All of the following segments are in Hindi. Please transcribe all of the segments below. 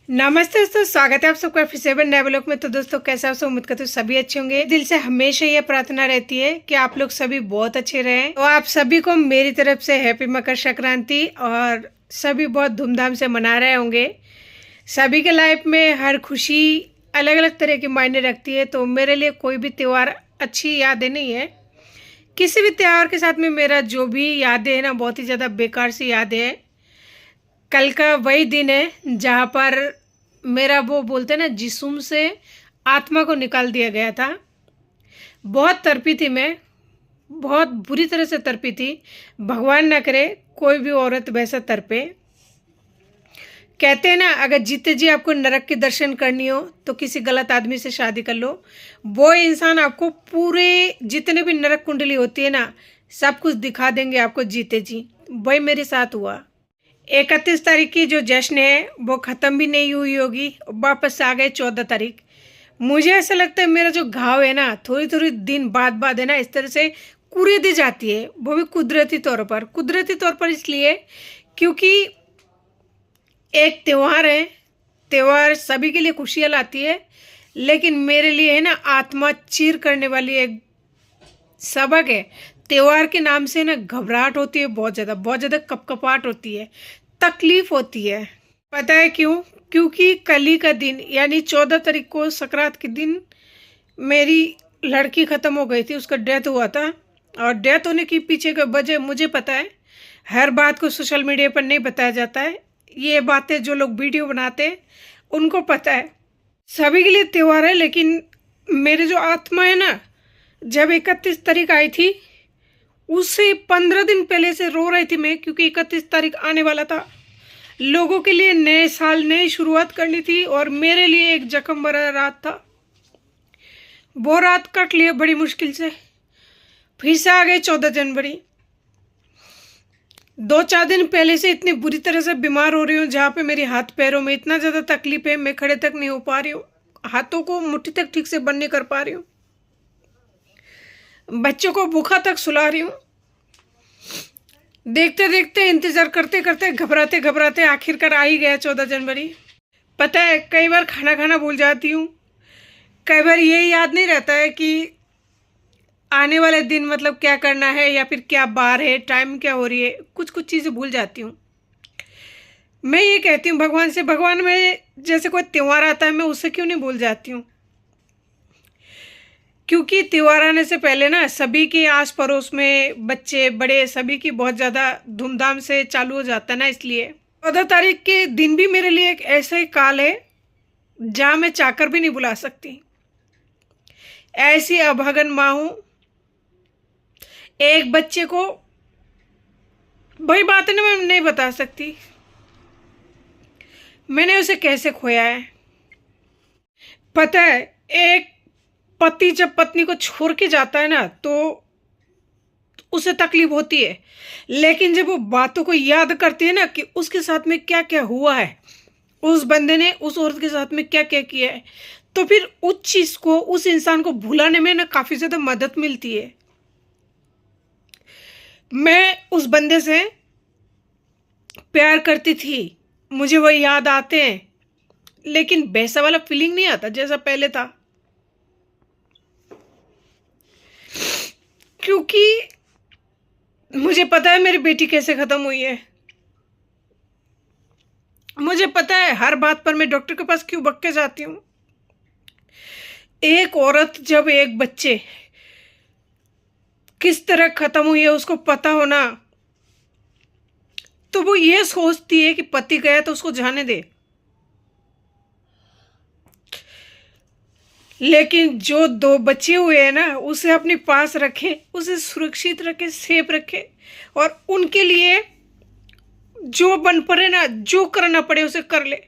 नमस्ते दोस्तों, स्वागत है आप सबका फिर से नए ब्लॉग में। तो दोस्तों कैसे आप सब, उम्मीद करते हो सभी अच्छे होंगे। दिल से हमेशा ये प्रार्थना रहती है कि आप लोग सभी बहुत अच्छे रहें। तो आप सभी को मेरी तरफ से हैप्पी मकर संक्रांति, और सभी बहुत धूमधाम से मना रहे होंगे। सभी के लाइफ में हर खुशी अलग अलग तरह की मायने रखती है। तो मेरे लिए कोई भी त्यौहार अच्छी यादें नहीं है। किसी भी त्यौहार के साथ में मेरा जो भी यादें है ना, बहुत ही ज़्यादा बेकार सी यादें हैं। कल का वही दिन है जहाँ पर मेरा वो बोलते हैं ना, जिस्म से आत्मा को निकाल दिया गया था। बहुत तड़पी थी मैं, बहुत बुरी तरह से तड़पी थी। भगवान ना करे कोई भी औरत वैसा तड़पे। कहते हैं ना, अगर जीते जी आपको नरक के दर्शन करनी हो तो किसी गलत आदमी से शादी कर लो। वो इंसान आपको पूरे जितने भी नरक कुंडली होती है ना, सब कुछ दिखा देंगे आपको जीते जी। वही मेरे साथ हुआ। 31 तारीख की जो जश्न है वो ख़त्म भी नहीं हुई होगी, वापस आ गए 14 तारीख। मुझे ऐसा लगता है मेरा जो घाव है ना, थोड़ी थोड़ी दिन बाद है ना, इस तरह से कुरेदी जाती है। वो भी कुदरती तौर पर इसलिए क्योंकि एक त्यौहार है। त्यौहार सभी के लिए खुशियाँ लाती है, लेकिन मेरे लिए है ना, आत्मा चीर करने वाली एक सबक है। त्योहार के नाम से ना घबराहट होती है, बहुत ज़्यादा कपकपाहट होती है, तकलीफ होती है। पता है क्यों? क्योंकि कल ही का दिन यानी 14 तारीख को संक्रांत के दिन मेरी लड़की ख़त्म हो गई थी, उसका डेथ हुआ था। और डेथ होने की पीछे का वजह मुझे पता है। हर बात को सोशल मीडिया पर नहीं बताया जाता है। ये बातें जो लोग वीडियो बनाते हैं उनको पता है। सभी के लिए त्यौहार है, लेकिन मेरे जो आत्मा है ना, जब 31 तारीख आई थी उससे 15 दिन पहले से रो रही थी मैं, क्योंकि 31 तारीख आने वाला था। लोगों के लिए नए साल नई शुरुआत करनी थी, और मेरे लिए एक जख्म भरा रात था। वो रात कट लिया बड़ी मुश्किल से। फिर से आ गई 14 जनवरी। 2-4 दिन पहले से इतनी बुरी तरह से बीमार हो रही हूँ, जहाँ पे मेरे हाथ पैरों में इतना ज़्यादा तकलीफ है, मैं खड़े तक नहीं हो पा रही हूँ। हाथों को मुट्ठी तक ठीक से बंद नहीं कर पा रही हूँ। बच्चों को भूखा तक सुला रही हूँ। देखते देखते, इंतजार करते करते, घबराते घबराते आखिरकार आ ही गया 14 जनवरी। पता है, कई बार खाना खाना भूल जाती हूँ। कई बार ये याद नहीं रहता है कि आने वाले दिन मतलब क्या करना है, या फिर क्या बार है, टाइम क्या हो रही है। कुछ कुछ चीज़ें भूल जाती हूँ। मैं ये कहती हूँ भगवान से, भगवान में जैसे कोई त्यौहार आता है मैं उससे क्यों नहीं भूल जाती हूँ। क्योंकि त्यौहार आने से पहले ना सभी के आस पड़ोस में बच्चे बड़े सभी की बहुत ज़्यादा धूमधाम से चालू हो जाता है ना। इसलिए 14 तारीख के दिन भी मेरे लिए एक ऐसा ही काल है जहाँ मैं चाहकर भी नहीं बुला सकती। ऐसी अभागन माँ हूँ। एक बच्चे को वही बात है ना, मैं नहीं बता सकती मैंने उसे कैसे खोया है। पता है, एक पति जब पत्नी को छोड़ के जाता है ना तो उसे तकलीफ होती है, लेकिन जब वो बातों को याद करती है ना कि उसके साथ में क्या क्या हुआ है, उस बंदे ने उस औरत के साथ में क्या क्या किया है, तो फिर उस चीज को, उस इंसान को भुलाने में ना काफी ज्यादा मदद मिलती है। मैं उस बंदे से प्यार करती थी, मुझे वो याद आते हैं, लेकिन वैसा वाला फीलिंग नहीं आता जैसा पहले था। क्योंकि मुझे पता है मेरी बेटी कैसे खत्म हुई है। मुझे पता है हर बात पर मैं डॉक्टर के पास क्यों भग के जाती हूँ। एक औरत जब एक बच्चे किस तरह खत्म हुई है उसको पता होना, तो वो ये सोचती है कि पति गया तो उसको जाने दे। लेकिन जो 2 बच्चे हुए हैं ना, उसे अपने पास रखे, उसे सुरक्षित रखे, सेफ रखे, और उनके लिए जो बन पड़े ना, जो करना पड़े उसे कर ले।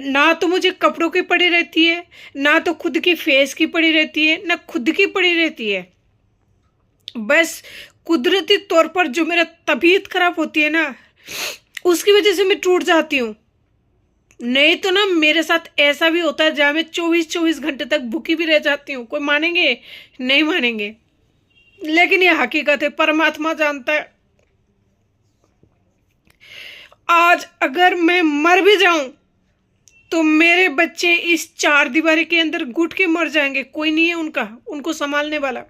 ना तो मुझे कपड़ों की पड़ी रहती है, ना तो खुद की फेस की पड़ी रहती है, ना खुद की पड़ी रहती है। बस कुदरती तौर पर जो मेरा तबीयत खराब होती है ना, उसकी वजह से मैं टूट जाती हूँ। नहीं तो ना मेरे साथ ऐसा भी होता है जहाँ मैं 24-24 घंटे तक भूखी भी रह जाती हूँ। कोई मानेंगे? नहीं मानेंगे, लेकिन ये हकीकत है, परमात्मा जानता है। आज अगर मैं मर भी जाऊं तो मेरे बच्चे इस चार दीवारी के अंदर घुट के मर जाएंगे, कोई नहीं है उनको संभालने वाला।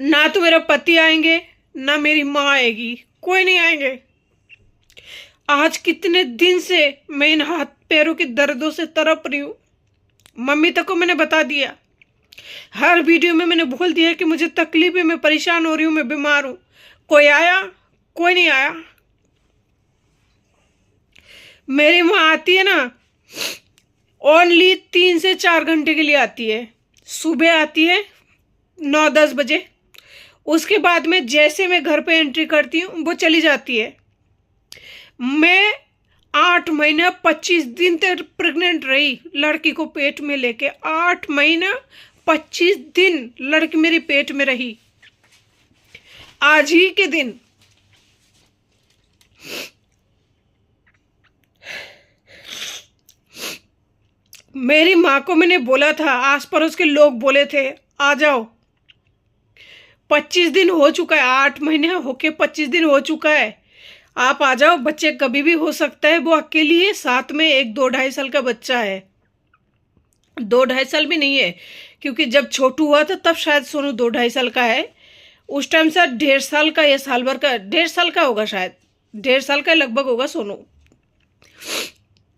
ना तो मेरा पति आएंगे, ना मेरी माँ आएगी, कोई नहीं आएंगे। आज कितने दिन से मैं इन हाथ पैरों के दर्दों से तड़प रही हूँ। मम्मी तक को मैंने बता दिया, हर वीडियो में मैंने बोल दिया कि मुझे तकलीफ है, मैं परेशान हो रही हूँ, मैं बीमार हूँ। कोई आया? कोई नहीं आया। मेरी माँ आती है ना, ओनली 3 से 4 घंटे के लिए आती है। सुबह आती है 9-10 बजे, उसके बाद में जैसे मैं घर पे एंट्री करती हूँ वो चली जाती है। मैं 8 महीना 25 दिन तक प्रेग्नेंट रही, लड़की को पेट में लेके। 8 महीना 25 दिन लड़की मेरी पेट में रही। आज ही के दिन मेरी माँ को मैंने बोला था, आस पड़ोस के लोग बोले थे आ जाओ, 25 दिन हो चुका है, 8 महीने होके 25 दिन हो चुका है, आप आ जाओ, बच्चे कभी भी हो सकता है। वो अकेली है, साथ में एक 2-2.5 साल का बच्चा है। 2-2.5 साल भी नहीं है, क्योंकि जब छोटू हुआ था तब शायद सोनू 2-2.5 साल का है। उस टाइम से 1.5 साल का या साल भर का, 1.5 साल का होगा शायद, 1.5 साल का लगभग होगा सोनू।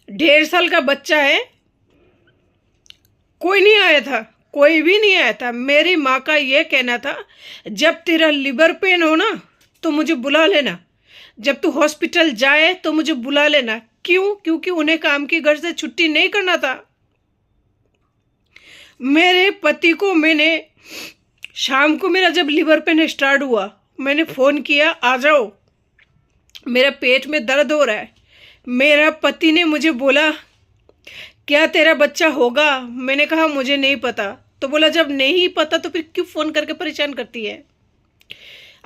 1.5 साल का बच्चा है। कोई नहीं आया था, कोई भी नहीं आया था। मेरी माँ का ये कहना था, जब तेरा लिवर पेन हो ना तो मुझे बुला लेना, जब तू हॉस्पिटल जाए तो मुझे बुला लेना। क्यों? क्योंकि उन्हें काम की घर से छुट्टी नहीं करना था। मेरे पति को मैंने शाम को, मेरा जब लिवर पेन स्टार्ट हुआ, मैंने फ़ोन किया आ जाओ, मेरा पेट में दर्द हो रहा है। मेरा पति ने मुझे बोला क्या तेरा बच्चा होगा? मैंने कहा मुझे नहीं पता। तो बोला जब नहीं पता तो फिर क्यों फ़ोन करके परेशान करती है?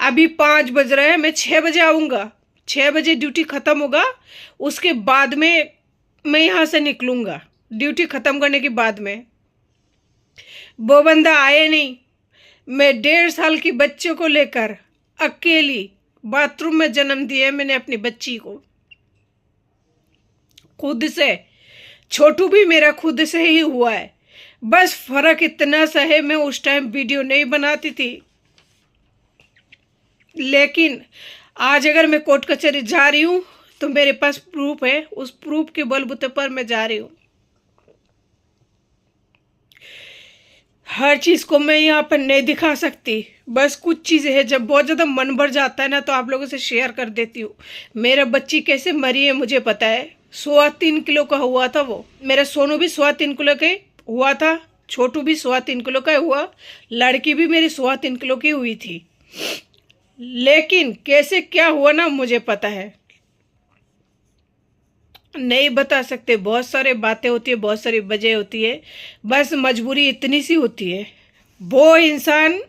अभी 5 बज रहे हैं, मैं 6 बजे आऊँगा, 6 बजे ड्यूटी ख़त्म होगा, उसके बाद में मैं यहाँ से निकलूँगा, ड्यूटी ख़त्म करने के बाद में। वो बंदा आए नहीं। मैं 1.5 साल की बच्चे को लेकर अकेली बाथरूम में जन्म दिया है मैंने अपनी बच्ची को, खुद से। छोटू भी मेरा खुद से ही हुआ है। बस फर्क इतना सा है, मैं उस टाइम वीडियो नहीं बनाती थी, लेकिन आज अगर मैं कोर्ट कचहरी जा रही हूँ तो मेरे पास प्रूफ है, उस प्रूफ के बलबूते पर मैं जा रही हूँ। हर चीज़ को मैं यहाँ पर नहीं दिखा सकती, बस कुछ चीज़ें हैं, जब बहुत ज़्यादा मन भर जाता है ना तो आप लोगों से शेयर कर देती हूँ। मेरा बच्ची कैसे मरी है मुझे पता है। 3.25 किलो का हुआ था वो। मेरा सोनू भी 3.25 किलो का हुआ था, छोटू भी 3.25 किलो का हुआ, लड़की भी मेरी 3.25 किलो की हुई थी। लेकिन कैसे क्या हुआ ना मुझे पता है, नहीं बता सकते। बहुत सारे बातें होती है, बहुत सारी वजह होती है, बस मजबूरी इतनी सी होती है। वो इंसान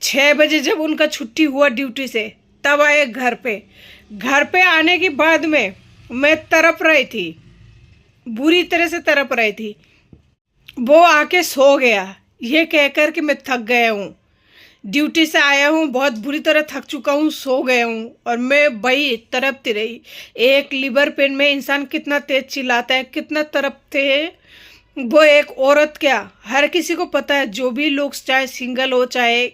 6 बजे जब उनका छुट्टी हुआ ड्यूटी से तब आए घर पे। घर पे आने के बाद में मैं तड़प रही थी, बुरी तरह से तड़प रही थी। वो आके सो गया ये कहकर कि मैं थक गया हूँ, ड्यूटी से आया हूँ, बहुत बुरी तरह थक चुका हूँ, सो गया हूँ। और मैं वही तड़पती रही। एक लिवर पेन में इंसान कितना तेज चिल्लाता है, कितना तड़पते हैं। वो एक औरत क्या, हर किसी को पता है, जो भी लोग चाहे सिंगल हो, चाहे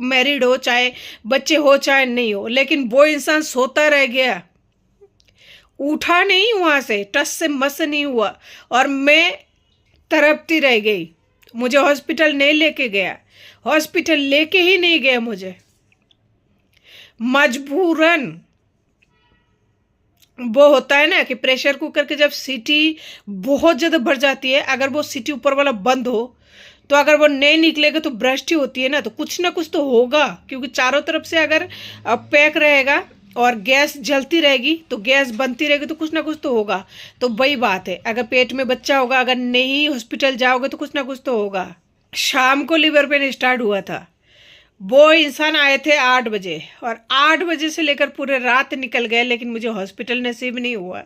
मैरिड हो, चाहे बच्चे हो, चाहे नहीं हो, लेकिन वो इंसान सोता रह गया, उठा नहीं वहाँ से, टस से मस नहीं हुआ, और मैं तड़पती रह गई। मुझे हॉस्पिटल नहीं लेके गया, हॉस्पिटल लेके ही नहीं गया मुझे, मजबूरन। वो होता है ना कि प्रेशर कुकर के जब सीटी बहुत ज़्यादा भर जाती है, अगर वो सीटी ऊपर वाला बंद हो तो अगर वो नहीं निकलेगा तो ब्रस्ट ही होती है ना, तो कुछ ना कुछ तो होगा, क्योंकि चारों तरफ से अगर पैक रहेगा और गैस जलती रहेगी तो गैस बनती रहेगी तो कुछ ना कुछ तो होगा। तो वही बात है, अगर पेट में बच्चा होगा, अगर नहीं हॉस्पिटल जाओगे तो कुछ ना कुछ तो होगा। शाम को लिवर पेन स्टार्ट हुआ था। वो इंसान आए थे 8 बजे, और 8 बजे से लेकर पूरे रात निकल गए, लेकिन मुझे हॉस्पिटल नसीब नहीं हुआ।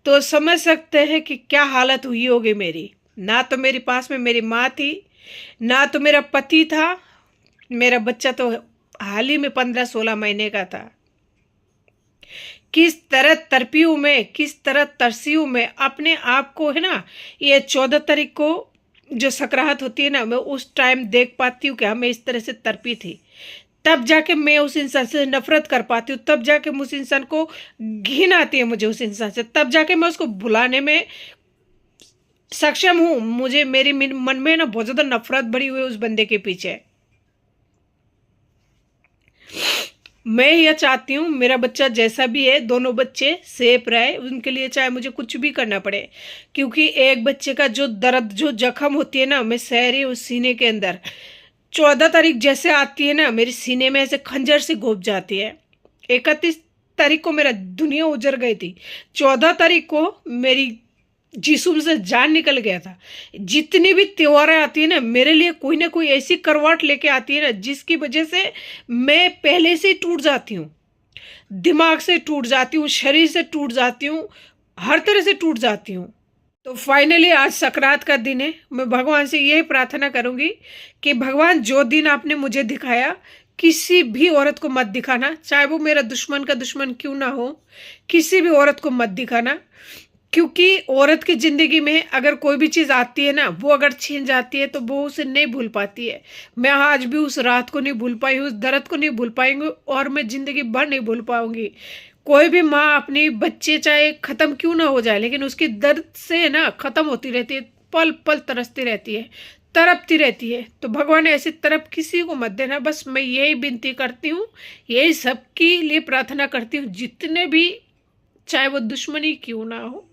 तो समझ सकते हैं कि क्या हालत हुई होगी मेरी। ना तो मेरे पास में मेरी माँ थी, ना तो मेरा पति था। मेरा बच्चा तो हाल ही में 15-16 महीने का था। किस तरह तड़पी हूँ मैं, किस तरह तरसी हूँ मैं अपने आप को, है ना। ये 14 तारीख को जो सकराहत होती है ना, मैं उस टाइम देख पाती हूँ कि हाँ मैं इस तरह से तड़पी थी। तब जाके मैं उस इंसान से नफरत कर पाती हूँ, तब जाके उस इंसान को घिन आती है मुझे उस इंसान से, तब जाके मैं उसको भुलाने में सक्षम हूँ। मुझे मेरी मन में ना बहुत ज्यादा नफरत भरी हुई है उस बंदे के पीछे। मैं यह चाहती हूँ मेरा बच्चा जैसा भी है, दोनों बच्चे सेफ रहे, उनके लिए चाहे मुझे कुछ भी करना पड़े, क्योंकि एक बच्चे का जो दर्द, जो जख्म होती है ना, मैं सह रही हूँ सीने के अंदर। 14 तारीख जैसे आती है ना, मेरे सीने में ऐसे खंजर से घुस जाती है। 31 तारीख को मेरा दुनिया उजड़ गई थी, 14 तारीख को मेरी जिस्म से जान निकल गया था। जितनी भी त्योहारें आती है ना, मेरे लिए कोई ना कोई ऐसी करवाट लेके आती है ना, जिसकी वजह से मैं पहले से ही टूट जाती हूँ, दिमाग से टूट जाती हूँ, शरीर से टूट जाती हूँ, हर तरह से टूट जाती हूँ। तो फाइनली आज सकरात का दिन है। मैं भगवान से यही प्रार्थना करूंगी कि भगवान जो दिन आपने मुझे दिखाया, किसी भी औरत को मत दिखाना, चाहे वो मेरा दुश्मन का दुश्मन क्यों ना हो, किसी भी औरत को मत दिखाना। क्योंकि औरत की जिंदगी में अगर कोई भी चीज आती है ना, वो अगर छीन जाती है तो वो उसे नहीं भूल पाती है। मैं आज भी उस रात को नहीं भूल पाई, उस दर्द को नहीं भूल पाएंगी, और मैं जिंदगी भर नहीं भूल पाऊंगी। कोई भी माँ अपनी बच्चे चाहे खत्म क्यों ना हो जाए, लेकिन उसकी दर्द से ना खत्म होती रहती है, पल पल तरसती रहती है, तड़पती रहती है। तो भगवान ऐसी तरफ किसी को मत देना, बस मैं यही विनती करती हूँ, यही सबके लिए प्रार्थना करती हूँ, जितने भी चाहे वो दुश्मनी क्यों ना हो।